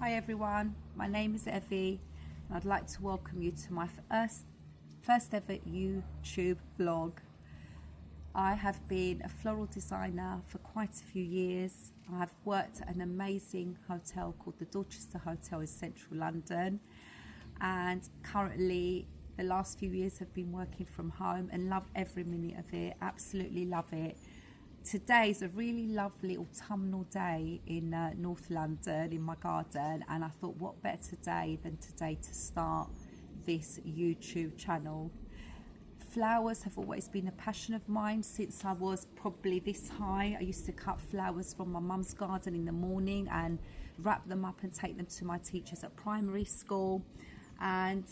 Hi everyone, my name is Evie and I'd like to welcome you to my first ever YouTube vlog. I have been a floral designer for quite a few years. I've worked at an amazing hotel called the Dorchester Hotel in central London, and currently the last few years have been working from home and love every minute of it, absolutely love it. Today is a really lovely autumnal day in North London in my garden, and I thought what better day than today to start this YouTube channel. Flowers have always been a passion of mine since I was probably this high. I used to cut flowers from my mum's garden in the morning and wrap them up and take them to my teachers at primary school, and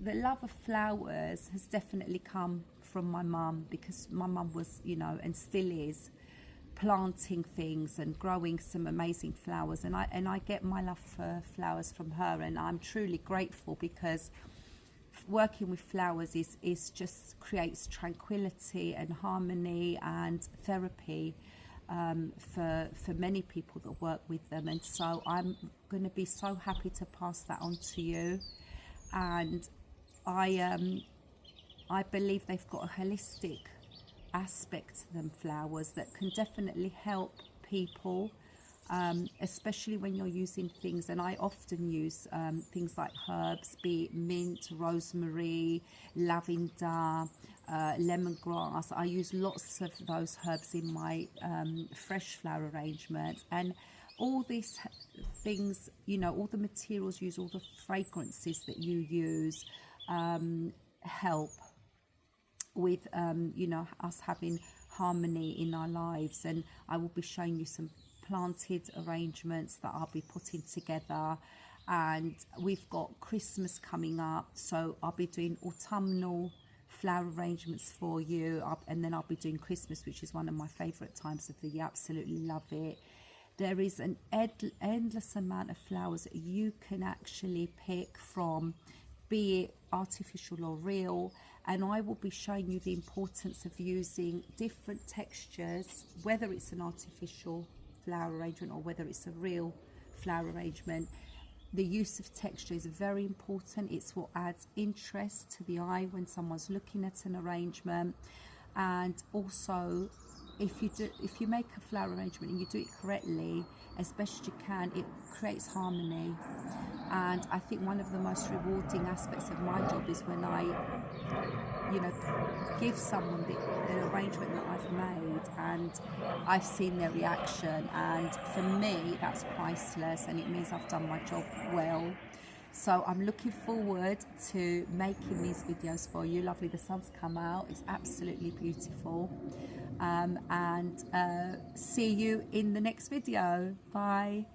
the love of flowers has definitely come from my mum, because my mum was, and still is, planting things and growing some amazing flowers, and I get my love for flowers from her, and I'm truly grateful because working with flowers is just creates tranquility and harmony and therapy for many people that work with them. And so I'm going to be so happy to pass that on to you. And I believe they've got a holistic aspect to them, flowers, that can definitely help people, especially when you're using things. And I often use things like herbs, be it mint, rosemary, lavender, lemongrass. I use lots of those herbs in my fresh flower arrangements, and all these things, all the materials used, all the fragrances that you use help with us having harmony in our lives. And I will be showing you some planted arrangements that I'll be putting together, and we've got Christmas coming up, so I'll be doing autumnal flower arrangements for you, and then I'll be doing Christmas, which is one of my favorite times of the year. Absolutely love it. There is an endless amount of flowers that you can actually pick from, be it artificial or real, and I will be showing you the importance of using different textures, whether it's an artificial flower arrangement or whether it's a real flower arrangement. The use of texture is very important. It's what adds interest to the eye when someone's looking at an arrangement. And also, if you make a flower arrangement and you do it correctly, as best you can, it creates harmony. And I think one of the most rewarding aspects of my job is when I give someone the arrangement that I've made and I've seen their reaction, and for me that's priceless, and it means I've done my job well. So I'm looking forward to making these videos for you. Lovely, the sun's come out, it's absolutely beautiful. And see you in the next video. Bye.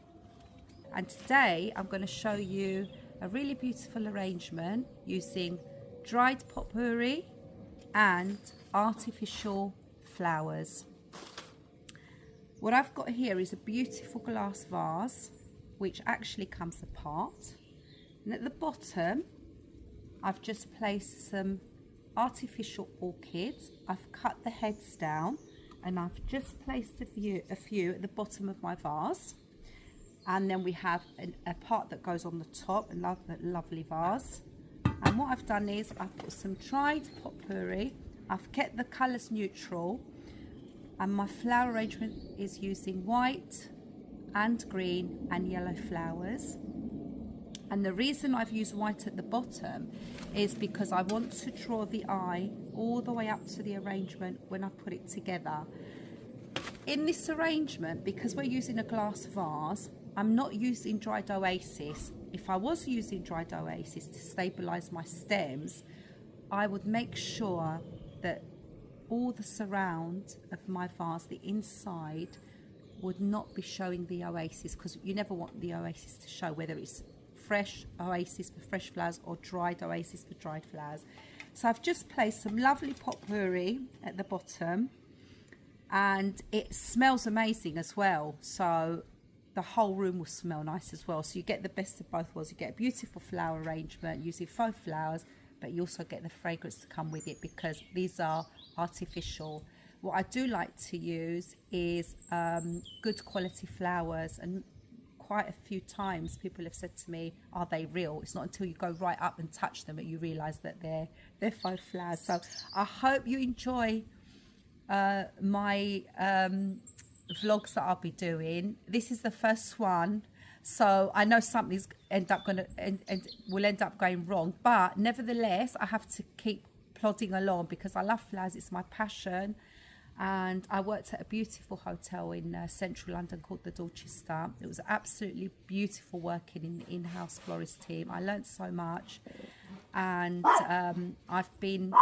And today I'm going to show you a really beautiful arrangement using dried potpourri and artificial flowers. What I've got here is a beautiful glass vase which actually comes apart, and at the bottom I've just placed some artificial orchids. I've cut the heads down and I've just placed a few at the bottom of my vase, and then we have a part that goes on the top, a lovely vase. And what I've done is I've put some dried potpourri. I've kept the colours neutral, and my flower arrangement is using white and green and yellow flowers. And the reason I've used white at the bottom is because I want to draw the eye all the way up to the arrangement when I put it together. In this arrangement, because we're using a glass vase, I'm not using dried oasis. If I was using dried oasis to stabilise my stems, I would make sure that all the surround of my vase, the inside, would not be showing the oasis, because you never want the oasis to show, whether it's fresh oasis for fresh flowers or dried oasis for dried flowers. So I've just placed some lovely potpourri at the bottom, and it smells amazing as well, so the whole room will smell nice as well. So you get the best of both worlds. You get a beautiful flower arrangement using faux flowers, but you also get the fragrance to come with it because these are artificial. What I do like to use is good quality flowers, and quite a few times people have said to me, are they real? It's not until you go right up and touch them that you realise that they're faux flowers. So I hope you enjoy my vlogs that I'll be doing. This is the first one, so I know something's will end up going wrong, but nevertheless I have to keep plodding along because I love flowers. It's my passion. And I worked at a beautiful hotel in central London called the Dorchester. It was absolutely beautiful working in the in-house florist team. I learned so much, and I've been,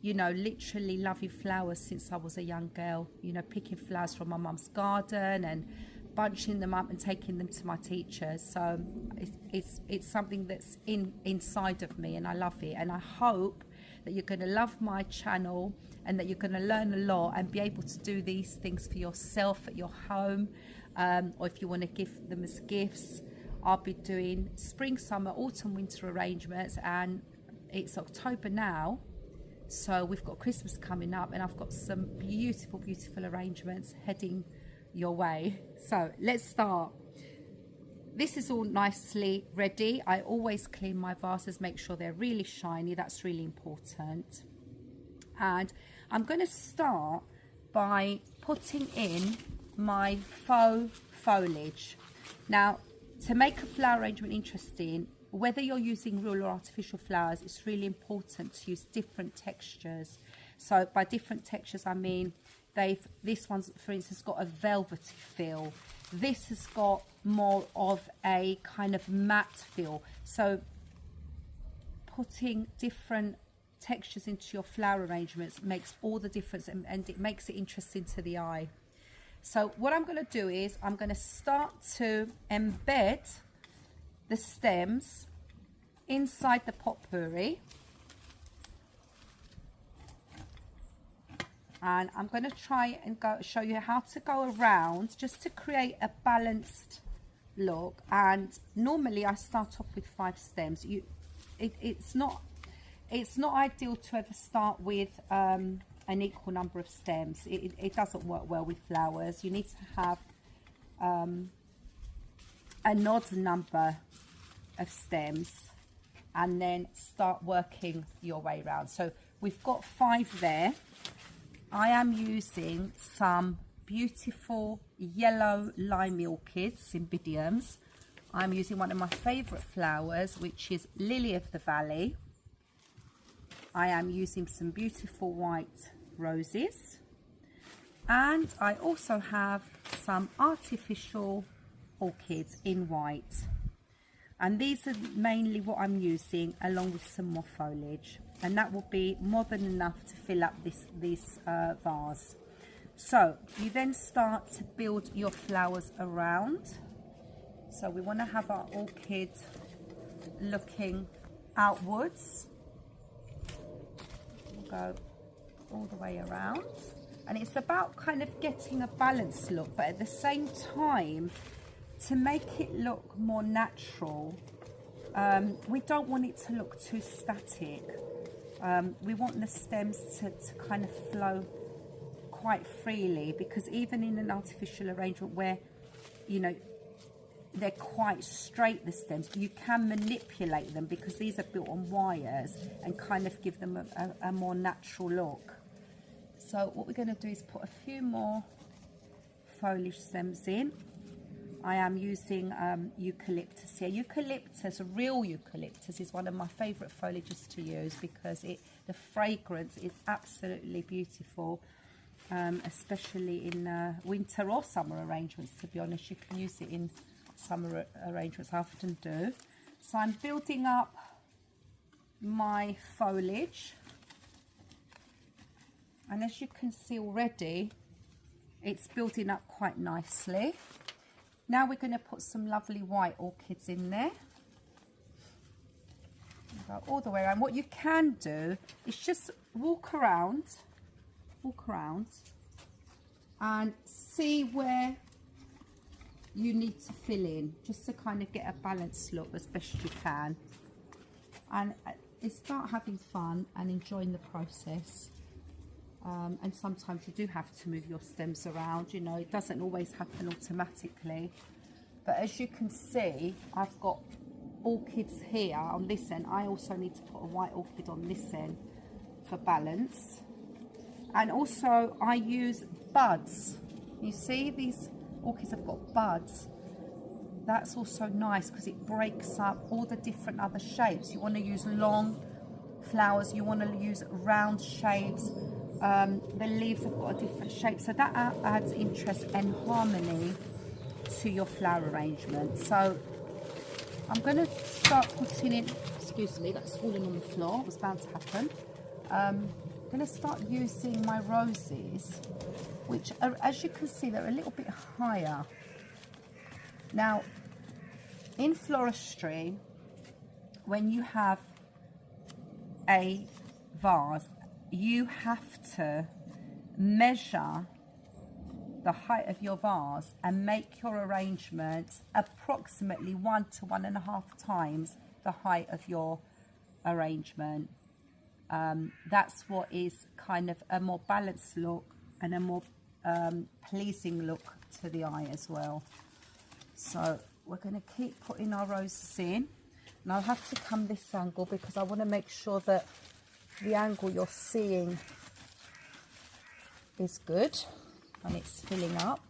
you know, literally loving flowers since I was a young girl. You know, picking flowers from my mum's garden and bunching them up and taking them to my teachers. So it's something that's inside of me, and I love it. And I hope that you're going to love my channel and that you're going to learn a lot and be able to do these things for yourself at your home, or if you want to give them as gifts. I'll be doing spring, summer, autumn, winter arrangements, and it's October now, so we've got Christmas coming up, and I've got some beautiful, beautiful arrangements heading your way. So let's start. This is all nicely ready. I always clean my vases, make sure they're really shiny. That's really important. And I'm going to start by putting in my faux foliage. Now, to make a flower arrangement interesting, whether you're using real or artificial flowers, it's really important to use different textures. So by different textures, I mean this one's, for instance, got a velvety feel. This has got more of a kind of matte feel. So putting different textures into your flower arrangements makes all the difference, and it makes it interesting to the eye. So what I'm going to do is I'm going to start to embed the stems inside the potpourri, and I'm going to try and show you how to go around just to create a balanced look. And normally I start off with 5 stems. It's not ideal to ever start with an equal number of stems. It doesn't work well with flowers. You need to have an odd number of stems and then start working your way around. So we've got 5 there. I am using some beautiful yellow lime orchids, cymbidiums. I'm using one of my favourite flowers, which is Lily of the Valley. I am using some beautiful white roses, and I also have some artificial orchids in white, and these are mainly what I'm using, along with some more foliage, and that will be more than enough to fill up this vase. So you then start to build your flowers around. So we want to have our orchid looking outwards. We'll go all the way around, and it's about kind of getting a balanced look, but at the same time, to make it look more natural, we don't want it to look too static. We want the stems to kind of flow quite freely, because even in an artificial arrangement where, you know, they're quite straight, the stems, you can manipulate them because these are built on wires and kind of give them a more natural look. So what we're going to do is put a few more foliage stems in. I am using eucalyptus here. Eucalyptus, real eucalyptus, is one of my favourite foliages to use because the fragrance is absolutely beautiful, especially in winter or summer arrangements. To be honest, you can use it in summer arrangements. I often do. So I'm building up my foliage, and as you can see already, it's building up quite nicely. Now we're going to put some lovely white orchids in there. Go all the way around. What you can do is just walk around and see where you need to fill in, just to kind of get a balanced look as best you can. And it's about having fun and enjoying the process. And sometimes you do have to move your stems around, you know, it doesn't always happen automatically. But as you can see, I've got orchids here on this end. I also need to put a white orchid on this end for balance. And also I use buds. You see these orchids have got buds. That's also nice because it breaks up all the different other shapes. You want to use long flowers, you want to use round shapes. The leaves have got a different shape, so that adds interest and harmony to your flower arrangement. So I'm going to start putting in, excuse me, that's falling on the floor, it was bound to happen. I'm going to start using my roses, which are, as you can see, they're a little bit higher. Now, in floristry, when you have a vase, you have to measure the height of your vase and make your arrangement approximately 1 to 1.5 times the height of your arrangement. That's what is kind of a more balanced look and a more pleasing look to the eye as well. So we're going to keep putting our roses in, and I'll have to come this angle because I want to make sure that the angle you're seeing is good and it's filling up.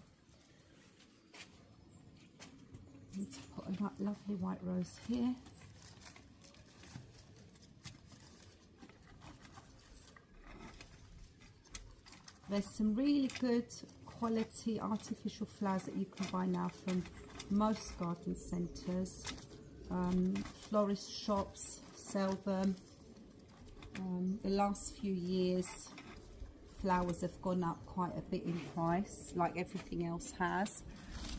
I need to put a lovely white rose here. There's some really good quality artificial flowers that you can buy now from most garden centres. Florist shops sell them. The last few years flowers have gone up quite a bit in price, like everything else has,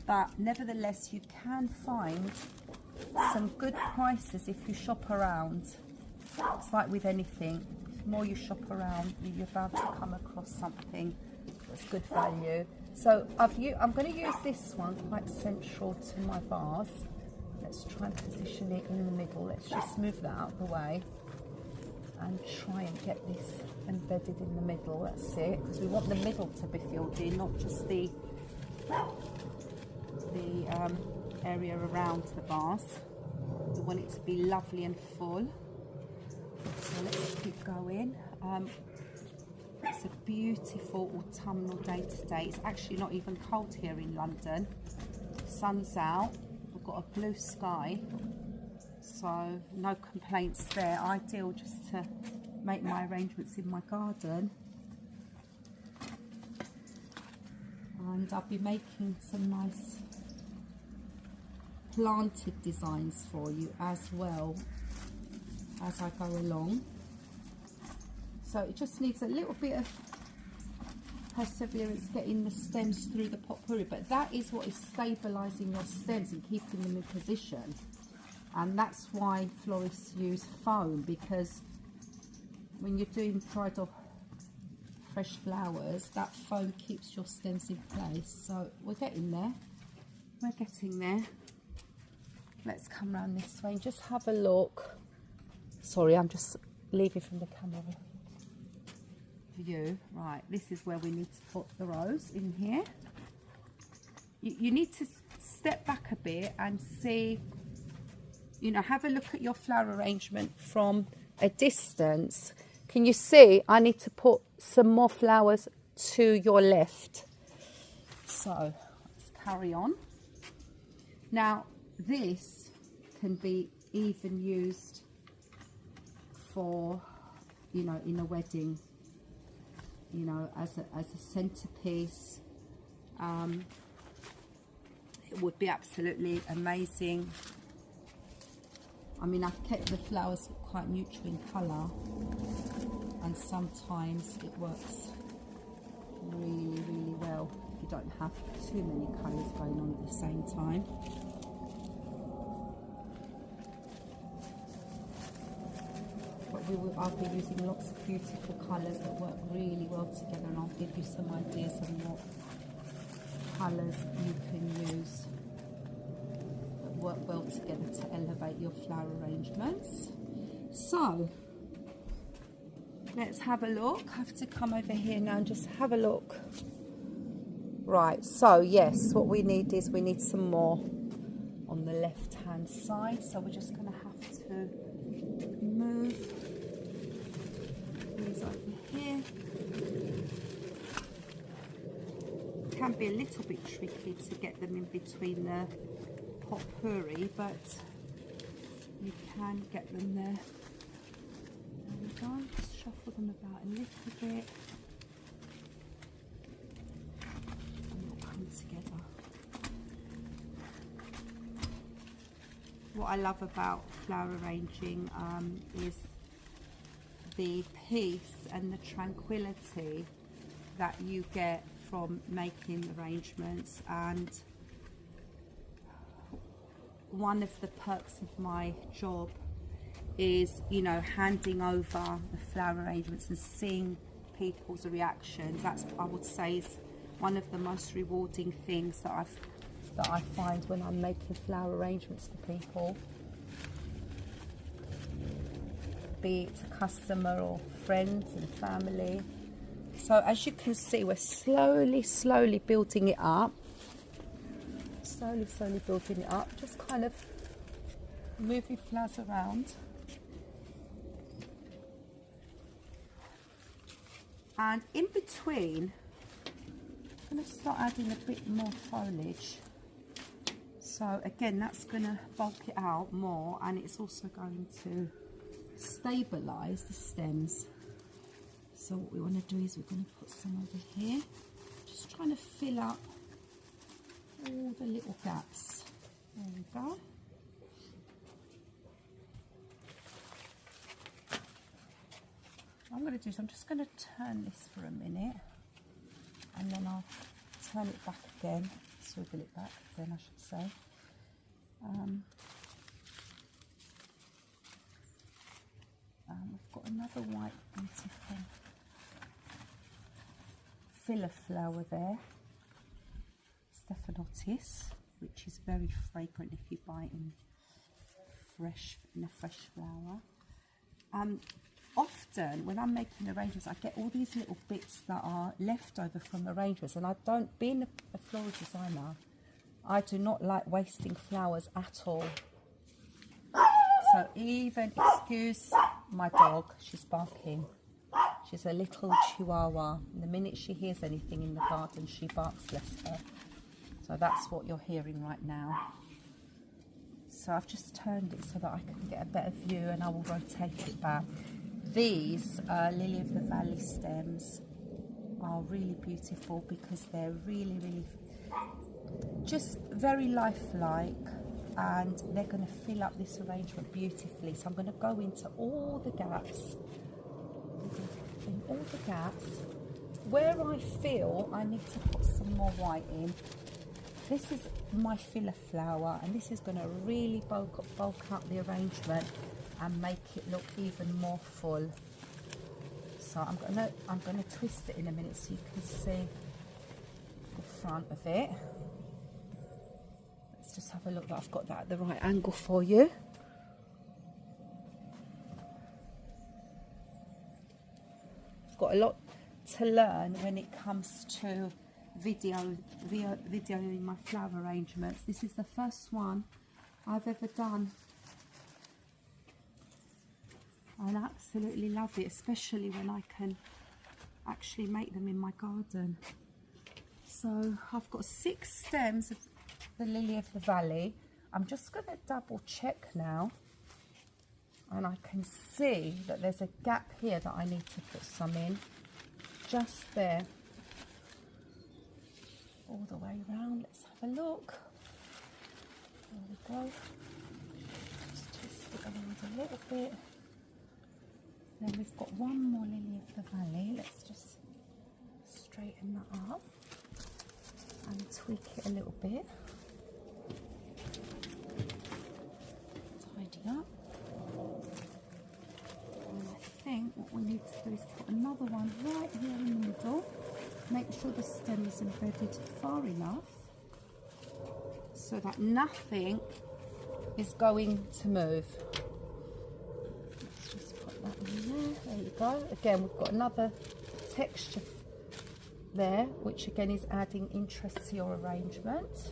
but nevertheless you can find some good prices if you shop around. It's like with anything, the more you shop around, you're bound to come across something that's good value. So I'm going to use this one quite central to my vase. Let's try and position it in the middle. Let's just move that out of the way and try and get this embedded in the middle. That's it, because we want the middle to be filled in, not just the area around the vase. We want it to be lovely and full. So let's keep going. It's a beautiful autumnal day today. It's actually not even cold here in London. Sun's out, we've got a blue sky, so no complaints there. Ideal just to make my arrangements in my garden. And I'll be making some nice planted designs for you as well as I go along. So it just needs a little bit of perseverance getting the stems through the potpourri, but that is what is stabilising your stems and keeping them in position. And that's why florists use foam, because when you're doing dried or fresh flowers, that foam keeps your stems in place. So we're getting there. We're getting there. Let's come around this way and just have a look. Sorry, I'm just leaving from the camera view. Right, this is where we need to put the rose in here. You need to step back a bit and see, you know, have a look at your flower arrangement from a distance. Can you see I need to put some more flowers to your left? So let's carry on. Now this can be even used for, you know, in a wedding, you know, as a centerpiece. It would be absolutely amazing. I mean, I've kept the flowers quite neutral in colour, and sometimes it works really, really well. You don't have too many colours going on at the same time. I'll be using lots of beautiful colours that work really well together, and I'll give you some ideas on what colours you can use that work well together to elevate your flower arrangements. So let's have a look. I have to come over here now and just have a look. Right, so yes, what we need is we need some more left hand side, so we're just going to have to move these over here. It can be a little bit tricky to get them in between the potpourri, but you can get them there. There we go, just shuffle them about a little bit and they'll come together. What I love about flower arranging is the peace and the tranquility that you get from making arrangements. And one of the perks of my job is, you know, handing over the flower arrangements and seeing people's reactions. That's, I would say, is one of the most rewarding things that I find when I'm making flower arrangements for people, be it a customer or friends and family. So as you can see, we're slowly building it up. Slowly building it up. Just kind of move your flowers around. And in between, I'm going to start adding a bit more foliage. So again, that's going to bulk it out more, and it's also going to stabilize the stems. So what we want to do is we're going to put some over here, just trying to fill up all the little gaps. There we go. What I'm going to do is I'm just going to turn this for a minute, and then I'll turn it back again, swivel it back again I should say. We've got another white beautiful filler flower there, Stephanotis, which is very fragrant if you buy it in a fresh flower. Often when I'm making arrangements, I get all these little bits that are left over from arrangements, and I don't, being a floral designer, I do not like wasting flowers at all. So even, excuse my dog, she's barking. She's a little chihuahua. The minute she hears anything in the garden, she barks, bless her. So that's what you're hearing right now. So I've just turned it so that I can get a better view, and I will rotate it back. These Lily of the Valley stems are really beautiful because they're really just very lifelike, and they're going to fill up this arrangement beautifully. So I'm going to go into all the gaps, where I feel I need to put some more white in. This is my filler flower, and this is going to really bulk up the arrangement and make it look even more full. So I'm gonna twist it in a minute so you can see the front of it. Let's just have a look that I've got that at the right angle for you. I've got a lot to learn when it comes to videoing my flower arrangements. This is the first one I've ever done, and I absolutely love it, especially when I can actually make them in my garden. So I've got 6 stems of the Lily of the Valley. I'm just going to double check now, and I can see that there's a gap here that I need to put some in, just there, all the way around. Let's have a look. There we go. Just twist it around a little bit. Then we've got one more Lily of the Valley. Let's just straighten that up and tweak it a little bit. Tidy up. And I think what we need to do is put another one right here in the middle. Make sure the stem is embedded far enough so that nothing is going to move. Let's just put that in there. There you go. Again, we've got another texture there, which again is adding interest to your arrangement.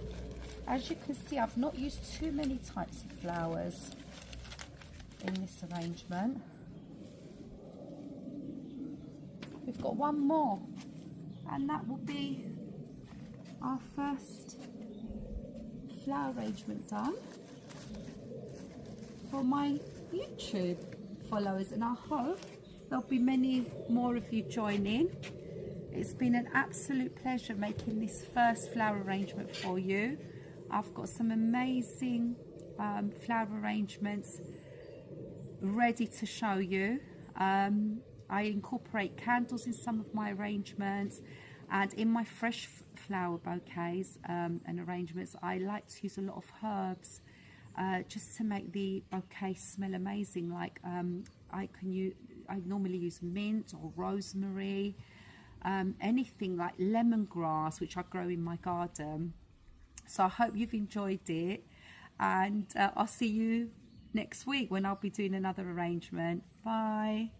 As you can see, I've not used too many types of flowers in this arrangement. We've got one more, and that will be our first flower arrangement done for my YouTube followers, and I hope there'll be many more of you joining. It's been an absolute pleasure making this first flower arrangement for you. I've got some amazing flower arrangements ready to show you. I incorporate candles in some of my arrangements, and in my fresh flower bouquets and arrangements I like to use a lot of herbs just to make the bouquet smell amazing. Like I normally use mint or rosemary, anything like lemongrass, which I grow in my garden. So I hope you've enjoyed it, and I'll see you next week when I'll be doing another arrangement. Bye.